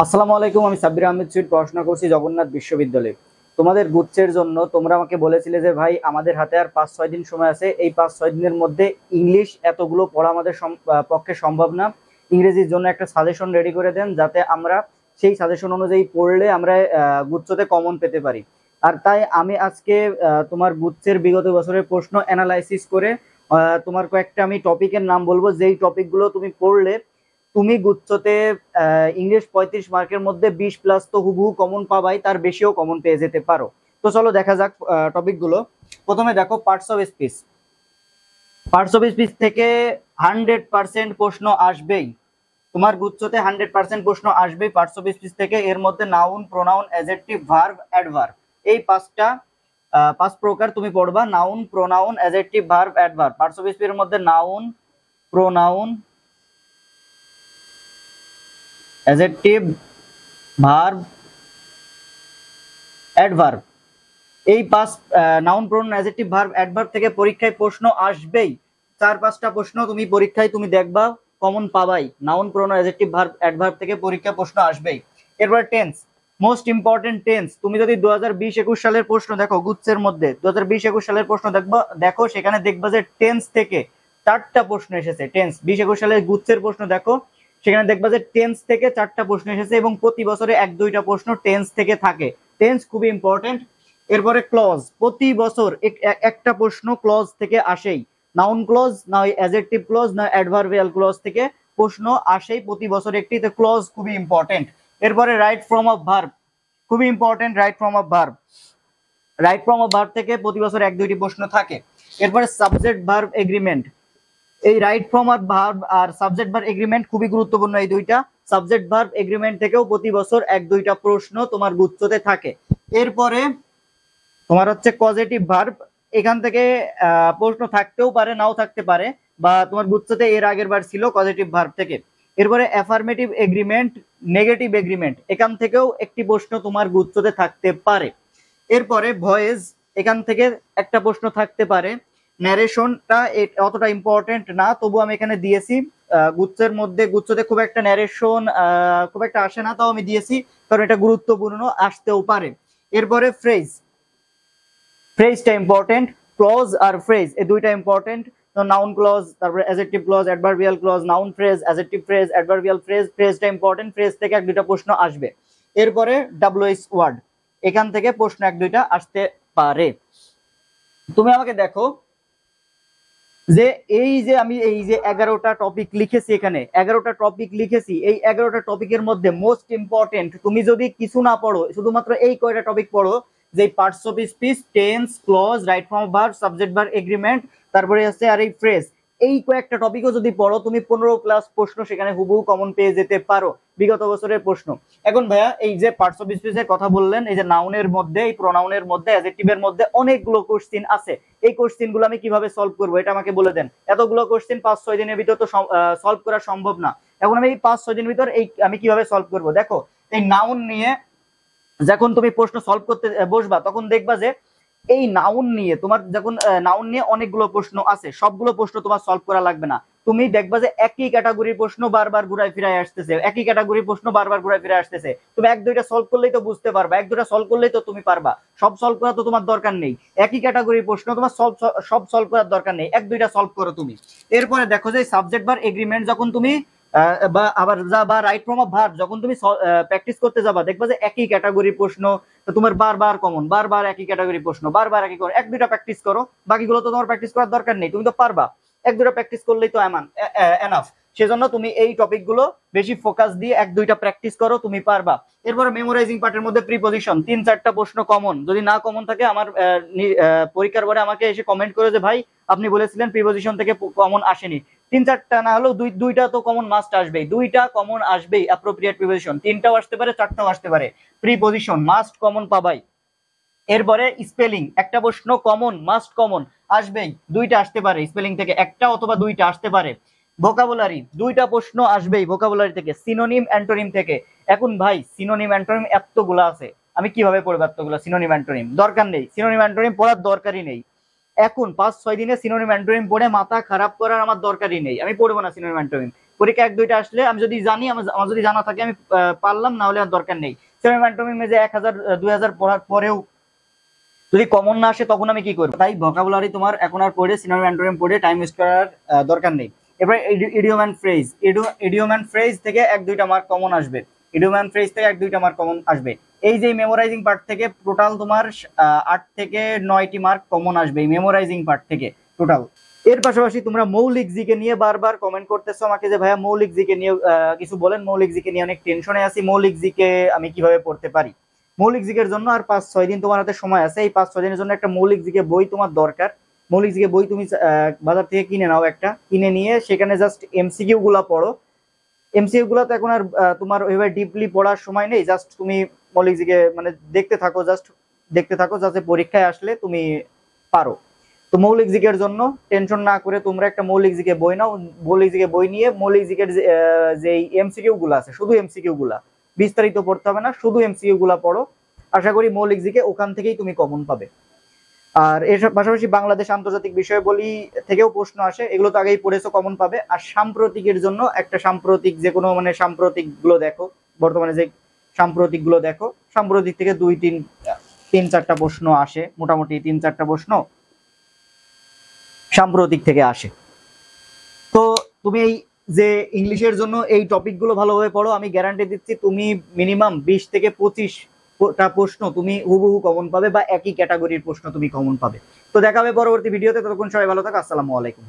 আসসালামু আলাইকুম। আমি সাব্বির আহমেদ সুইট পড়াশোনা করছি জগন্নাথ বিশ্ববিদ্যালয়ে। তোমাদের গুচ্ছের জন্য তোমরা আমাকে বলেছিলে যে ভাই আমাদের হাতে আর 5-6 দিন সময় আছে, এই 5-6 দিনের মধ্যে ইংলিশ এতগুলো পড়া আমাদের পক্ষে সম্ভব না। ইংরেজির জন্য একটা সাজেশন রেডি করে দেন যাতে আমরা সেই সাজেশন অনুযায়ী পড়লে আমরা গুচ্ছতে কমন পেতে পারি। আর তাই আমি আজকে তোমার গুচ্ছের বিগত বছরের প্রশ্ন অ্যানালাইসিস করে তোমার কয়েকটা আমি টপিকের নাম বলবো, যেই টপিকগুলো তুমি পড়লে তুমি গুচ্ছতে ইংলিশ 35 মার্কের মধ্যে 20+ তো হুবহু কমন পাবাই, তার বেশিও কমন পেয়ে যেতে পারো। তো চলো দেখা যাক টপিকগুলো। প্রথমে দেখো parts of speech. Parts of speech থেকে 100% প্রশ্ন আসবেই, তোমার গুচ্ছতে 100% প্রশ্ন আসবেই পার্টস অফ স্পিচ থেকে। এর মধ্যে noun, pronoun, adjective, verb, adverb, এই পাঁচ প্রকার তুমি পড়বা। Noun, pronoun, adjective, verb, adverb. Parts of স্পিচের মধ্যে noun, pronoun, adjective, verb, adverb, এই পাঁচ noun, pronoun, adjective, verb, adverb থেকে পরীক্ষায় প্রশ্ন আসবেই। 4-5টা প্রশ্ন তুমি পরীক্ষায় তুমি দেখবা কমন পাবাই। Noun, pronoun, adjective, verb, adverb থেকে পরীক্ষা প্রশ্ন আসবেই। এরপর টেন্স, মোস্ট ইম্পর্টেন্ট টেন্স। তুমি যদি 2020-21 সালের প্রশ্ন দেখো, গুচ্ছের মধ্যে 2020-21 সালের প্রশ্ন দেখো, সেখানে দেখবা যে টেন্স থেকে 4টা প্রশ্ন এসেছে। টেন্স 20-21 সালের গুচ্ছের প্রশ্ন দেখো, সেখানে দেখবা যে টেন্স থেকে 4টা প্রশ্ন এসেছে এবং প্রতি বছরে 1-2টা প্রশ্ন টেন্স থেকে থাকে। টেন্স খুবই ইম্পর্টেন্ট। এরপরে ক্লজ, প্রতি বছর একটা প্রশ্ন ক্লজ থেকে আসেই। নাউন ক্লজ, না অ্যাডজেক্টিভ ক্লজ, না অ্যাডভার্বিয়াল ক্লজ থেকে প্রশ্ন আসেই প্রতি বছর একটি। তো ক্লজ খুবই ইম্পর্টেন্ট। এরপরে রাইট ফর্ম অফ ভার্ব, খুবই important. Right form of verb, right form of verb থেকে প্রতি বছর 1-2টি প্রশ্ন থাকে। এরপরে সাবজেক্ট ভার্ব এগ্রিমেন্ট, এই রাইট ফর্ম অফ ভার্ব আর সাবজেক্ট ভার্ব এগ্রিমেন্ট খুবই গুরুত্বপূর্ণ। এই দুইটা সাবজেক্ট ভার্ব এগ্রিমেন্ট থেকেও প্রতি বছর 1-2টা প্রশ্ন তোমার গুচ্ছতে থাকে। এরপরে তোমার হচ্ছে পজিটিভ ভার্ব, এখান থেকে প্রশ্ন থাকতেও পারে, নাও থাকতে পারে, বা তোমার গুচ্ছতে এর আগের বার ছিল পজিটিভ ভার্ব থেকে। এরপরে অ্যাফার্মেটিভ এগ্রিমেন্ট, নেগেটিভ এগ্রিমেন্ট, এখান থেকেও একটি প্রশ্ন তোমার গুচ্ছতে থাকতে পারে। এরপরে ভয়েস, এখান থেকে একটা প্রশ্ন থাকতে পারে। ন্যারেশনটা অতটা ইম্পর্টেন্ট না, তবু আমি এখানে দিয়েছি। গুচ্ছের মধ্যে গুচ্ছতে খুব একটা ন্যারেশন খুব একটা আসে না, তাও আমি দিয়েছি কারণ এটা গুরুত্বপূর্ণ, আসতেও পারে। এরপরে ফ্রেজ, ফ্রেজটা ইম্পর্টেন্ট। ক্লজ আর ফ্রেজ এই দুইটা ইম্পর্টেন্ট। নাউন ক্লজ, তারপরে adjective clause, adverbial clause, noun phrase, adjective phrase, adverbial phrase, ফ্রেজটা ইম্পর্টেন্ট। ফ্রেজ থেকে 1-2টা প্রশ্ন আসবে। এরপরে ডাব্লিউএইচ ওয়ার্ড, এখান থেকে প্রশ্ন 1-2টা আসতে পারে। তুমি আমাকে দেখো যে আমি এই যে 11টা টপিক লিখেছি, এখানে 11টা টপিক লিখেছি, এই 11টা টপিকের মধ্যে মোস্ট ইম্পর্টেন্ট, তুমি যদি কিছু না পড়ো, শুধুমাত্র এই কয়টা টপিক পড়ো, যে parts of speech, tense, clause, right form of verb, subject verb agreement, তারপরে আছে আর এই ফ্রেজ, এই কয়েকটা টপিকও যদি পড়ো, তুমি 15+ প্রশ্ন সেখানে হুবহু কমন পেয়ে যেতে পারো, বিগত বছরের প্রশ্ন। এখন ভাইয়া এই যে পার্টস অফ স্পিচের কথা বললেন, এই যে নাউনের মধ্যে, এই প্রোনাউনের মধ্যে, অ্যাডজেক্টিভের মধ্যে অনেকগুলো কোশ্চিন আছে, এই কোশ্চিন গুলো আমি কিভাবে সলভ করবো এটা আমাকে বলে দেন। এতগুলো কোশ্চিন 5-6 দিনের ভিতর তো সলভ করা সম্ভব না। এখন আমি এই 5-6 দিনের ভিতর এই আমি কিভাবে সলভ করবো, দেখো এই নাউন নিয়ে যখন তুমি প্রশ্ন সলভ করতে বসবা, তখন দেখবা যে এই নাউন নিয়ে তোমার যখন নাউন নিয়ে অনেকগুলো প্রশ্ন আছে, সবগুলো প্রশ্ন তোমার সলভ করা লাগবে না। তুমি দেখবা যে একই ক্যাটাগরির প্রশ্ন বারবার ঘুরায় ফিরায় আসতেছে, একই ক্যাটাগরির প্রশ্ন বারবার ঘুরায় ফিরে আসতেছে। তুমি 1-2টা সলভ করলেই তো বুঝতে পারবা, 1-2টা সলভ করলেই তো তুমি পারবা। সব সলভ করা তো তোমার দরকার নেই, একই ক্যাটাগরির প্রশ্ন তোমার সব সলভ করার দরকার নেই, 1-2টা সলভ করো তুমি। এরপরে দেখো যে সাবজেক্ট ভার্ব এগ্রিমেন্ট যখন তুমি বা রাইট ফর্ম অফ ভার্ব যখন তুমি প্র্যাকটিস করতে যাবা, দেখবা যে একই ক্যাটাগরির প্রশ্ন তোমার বারবার কমন, বারবার একই ক্যাটাগরি প্রশ্ন, বারবার একই করে 1-2টা প্র্যাকটিস করো, বাকিগুলো তো তোমার প্র্যাকটিস করার দরকার নেই, তুমি তো পারবা। 1-2টা প্র্যাকটিস করলেই তো এনাফ। সেজন্য তুমি এই টপিক গুলো বেশি ফোকাস দিয়ে 1-2টা প্র্যাকটিস করো, তুমি পারবা। এরপরে মেমোরাইজিং পার্টের মধ্যে প্রিপজিশন, 3-4টা প্রশ্ন কমন, যদি না কমন থাকে আমার পরীক্ষার পরে আমাকে এসে কমেন্ট করে যে ভাই আপনি বলেছিলেন প্রিপজিশন থেকে কমন আসেনি। 3-4টা না হলেও দুইটা তো কমন মাস্ট আসবেই, 2টা কমন আসবেই। অ্যাপ্রোপ্রিয়েট প্রিপজিশন 3টাও আসতে পারে, 4টাও আসতে পারে, প্রিপজিশন মাস্ট কমন পাবাই। এরপরে স্পেলিং, একটা প্রশ্ন কমন মাস্ট কমন আসবেই, 2টা আসতে পারে স্পেলিং থেকে, একটা অথবা 2টা আসতে পারে। ভোকাবুলারি 2টা প্রশ্ন আসবেই ভোকাবুলারি থেকে। সিনোনিম অ্যান্টোনিম থেকে, এখন ভাই সিনোনিম অ্যান্টোনিম এতগুলো আছে, আমি কিভাবে পড়বো এতগুলো সিনোনিম অ্যান্টোনিম? দরকার নেই, সিনোনিম অ্যান্টোনিম পড়ার দরকারই নেই। এখন 5-6 দিনে সিনোনিম অ্যান্টোনিম পড়ে মাথা খারাপ করার আমার দরকারই নেই, আমি পড়বো না সিনোনিম অ্যান্টোনিম। পরীক্ষা 1-2টা আসলে আমি যদি জানি, আমার যদি জানা থাকে আমি পারলাম, না হলে আর দরকার নেই। সিনোনিম অ্যান্টোনিম যে 1000 2000 পড়ার পরেও যদি কমন না আসে তখন আমি কি করবো? তাই ভোকাবুলারি তোমার এখন আর পড়ে সিনোনিম অ্যান্টোনিম পড়ে টাইম ওয়েস্ট করার দরকার নেই। এবার idiom and phrase, idiom and phrase থেকে 1-2টা মার্ক কমন আসবে। ইডিয়ম অ্যান্ড ফ্রেজ থেকে 1-2টা মার্ক কমন আসবে। এই যে মেমোরাইজিং পার্ট থেকে টোটাল তোমার 8 থেকে 9টি মার্ক কমন আসবে এই মেমোরাইজিং পার্ট থেকে টোটাল। এর পাশাপাশি তোমরা মৌলিক জিকে নিয়ে বারবার কমেন্ট করতেছো আমাকে যে ভাইয়া মৌলিক জিকে নিয়ে কিছু বলেন, মৌলিক জিকে নিয়ে অনেক টেনশনে আছি, মৌলিক জিকে আমি কিভাবে পড়তে পারি? মৌলিক জিকের জন্য আর 5-6 দিন তোমার হাতে সময় আছে। এই 5-6 দিনের জন্য একটা মৌলিক জিকে বই তোমার দরকার। মৌলিক জিকে বই তুমি বাজার থেকে কিনে নাও, একটা কিনে নিয়ে সেখানে জাস্ট এমসিকিউ গুলা পড়ো। এমসিকিউ গুলা তো এখন আর তোমার ওইভাবে ডিপলি পড়ার সময় নেই, জাস্ট তুমি মৌলিক জিকে মানে দেখতে থাকো, জাস্ট দেখতে থাকো যাতে পরীক্ষায় আসলে তুমি পারো। তো মৌলিক জিকের জন্য টেনশন না করে তোমরা একটা মৌলিক জিকে বই নাও। মৌলিক জিকে বই নিয়ে মৌলিক জিকের যে এমসিকিউ গুলা আছে, শুধু এমসিকিউ গুলা, বিস্তারিত পড়তে হবে না, শুধু এমসিকিউ গুলা পড়ো। আশা করি মৌলিক জিকে ওখান থেকেই তুমি কমন পাবে। আর এর পাশাপাশি বাংলাদেশ আন্তর্জাতিক বিষয়াবলী থেকেও প্রশ্ন আসে, এগুলো তো আগেই পড়েছো, কমন পাবে। আর সাম্প্রতিকের জন্য একটা সাম্প্রতিক যে কোনো মানে সাম্প্রতিক গুলো দেখো, বর্তমানে যে সাম্প্রতিক গুলো দেখো, সাম্প্রতিক থেকে 2-3-4টা প্রশ্ন আসে, মোটামুটি 3-4টা প্রশ্ন সাম্প্রতিক থেকে আসে। তো তুমি এই যে ইংলিশের জন্য এই টপিকগুলো ভালোভাবে পড়ো, আমি গ্যারান্টি দিচ্ছি তুমি মিনিমাম 20-25টা প্রশ্ন তুমি হুবহু কমন পাবে, বা একই ক্যাটাগরির প্রশ্ন তুমি কমন পাবে। তো দেখা হবে পরবর্তী ভিডিওতে, ততক্ষণ সবাই ভালো থাকো, আসসালামু আলাইকুম।